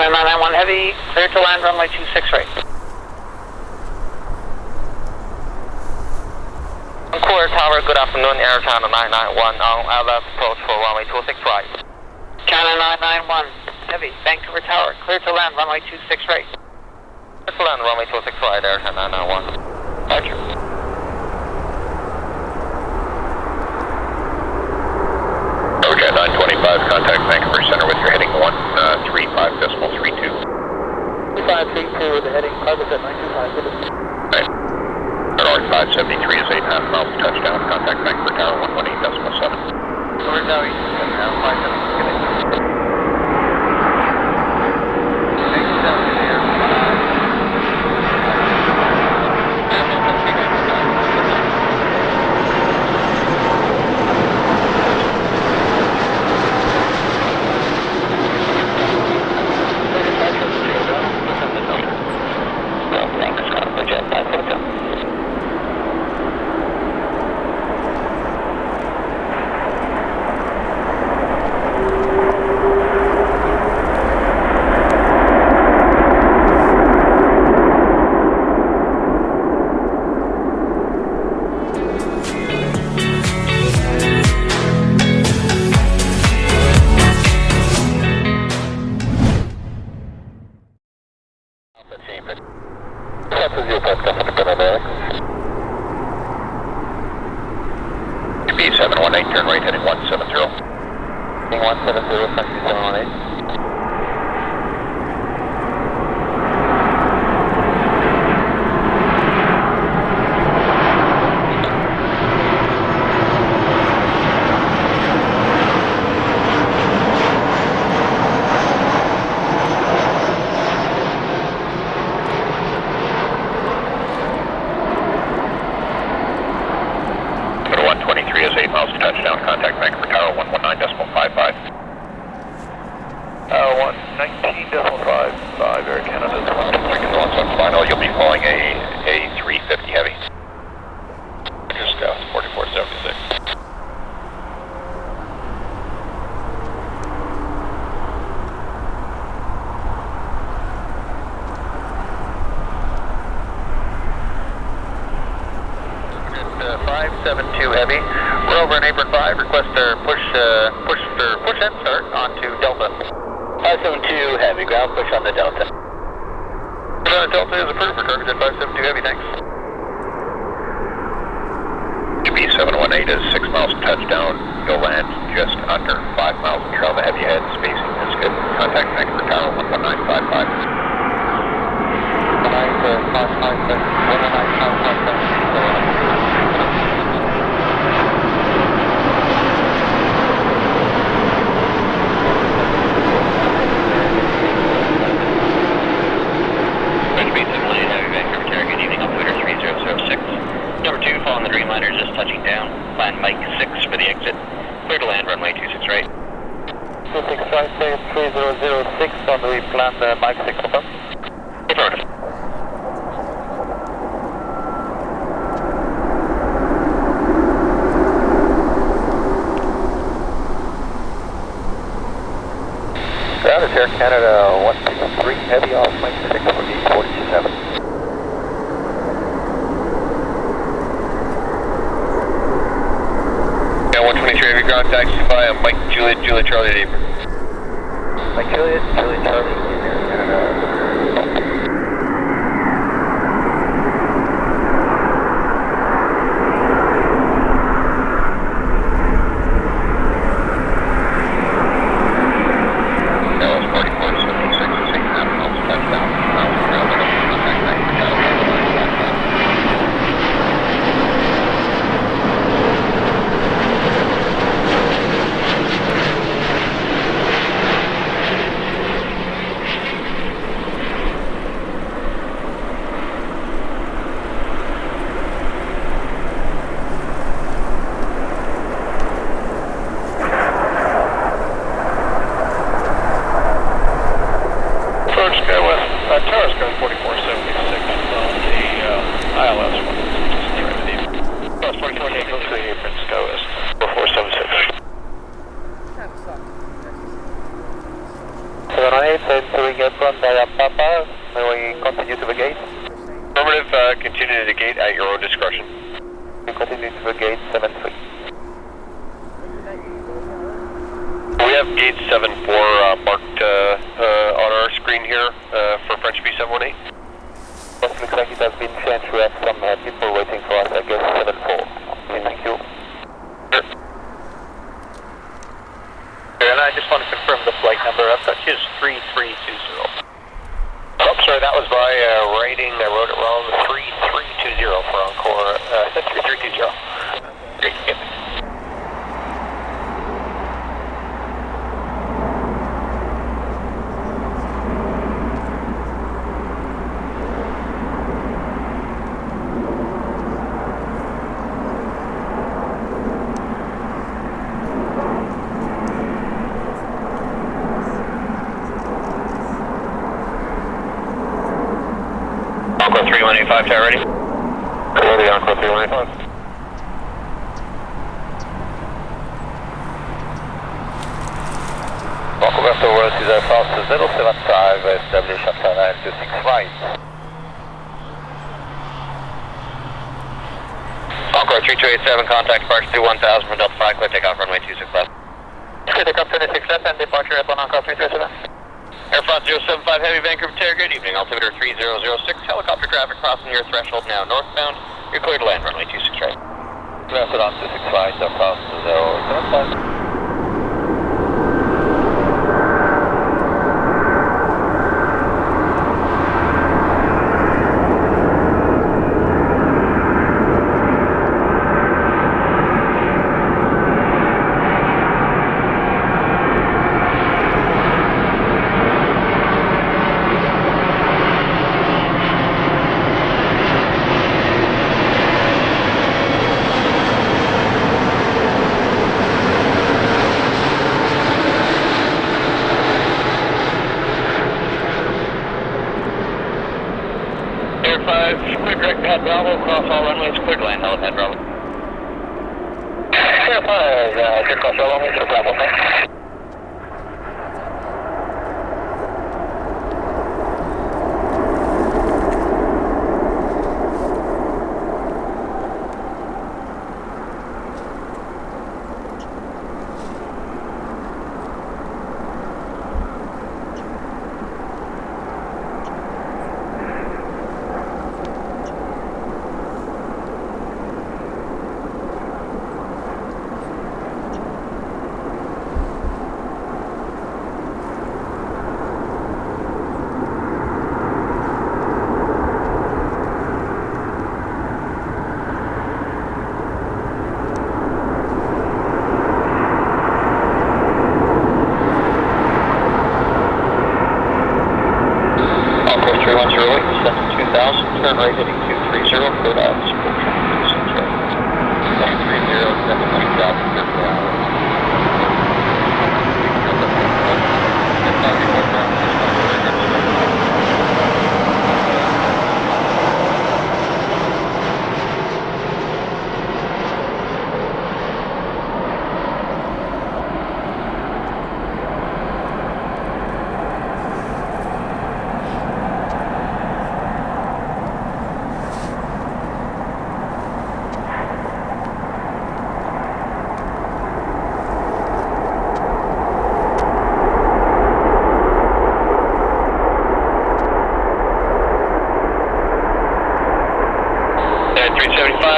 China 991 Heavy, clear to land runway 26 right. Vancouver Tower, good afternoon, Air China 991 on LS approach for runway 26 right. China 991 Heavy, Vancouver Tower, clear to land runway 26 right. Clear to land runway 26 right, Air China 991. Roger. Roger, 925, contact Vancouver Center with your heading 135.32. 2532 with the heading 5 at 925. Right. North 573 is 8.5 miles to touchdown, contact Vancouver Tower 118.7. North Tower, 573. B718, turn right heading 170. Heading 170, taxi 718. Touchdown, contact Vancouver Tower 119.55. 119.55, Air Canada. 123 final, you'll be flying a A350 Heavy. Just 4476. Heavy. We're over in apron 5. Request our push and start onto Delta. 572 Heavy, ground push on the Delta. Delta is approved for target at 572 Heavy, thanks. B718 is 6 miles to touchdown. You'll land just under 5 miles of trail. The heavy head spacing is good. Contact Vancouver Tower 11955. 11955. Number 2, following the Dreamliner, just touching down. Plan Mike 6 for the exit. Clear to land, runway 26 right. 26 right, 3006 on the plan Mike 6 confirm. Affirmative. Ground is Air Canada 123 Heavy off Mike 6 for B427. Yeah, 123 Heavy ground taxi by Mike Juliet Charlie at apron. Mike Juliet Charlie in Air Canada. 718, entering apron via Papa. May we continue to the gate? Affirmative, continue to the gate at your own discretion. We continue to the gate 73. We have gate 74 marked on our screen here for French B718. Yes, looks like it has been changed. We have some people waiting for us, I guess 74. Thank you. Sure. And I just want to confirm the flight number. I've got you as 3320. Oh, sorry, that was my writing. I wrote it wrong. 3320 for Encore. I said 3320. Great, yep. Encore 3185, tower ready? Ready, Encore 3185. Vancouver towards is fast 075, establish after 926 right. Encore 3287, contact departure through 1000 from Delta 5, clear takeoff runway 26 left. Clear takeoff 26 left and departure at Encore 337. Air France 075 Heavy, Vancouver Tower, good evening. Altimeter 3006, helicopter traffic crossing your threshold now northbound. You're clear to land runway 26 right. Clear to land 26 right, Air France 075. Air 5, clear direct pad Bravo, cross all runways, clear to land, helipad Bravo. Air 5, clear cross all runways for Bravo, thanks. Turn right heading 230, clear out, support traffic 26 right. 130, 790,000, clear for hours.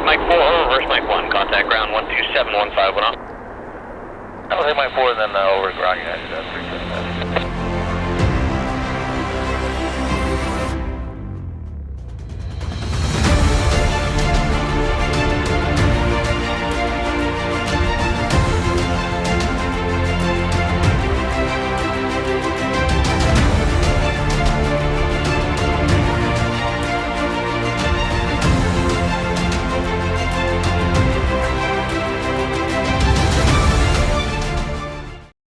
Mike 4, reverse Mike 1, contact ground 12715 went off. I'll hit Mike 4 and then over ground United 327.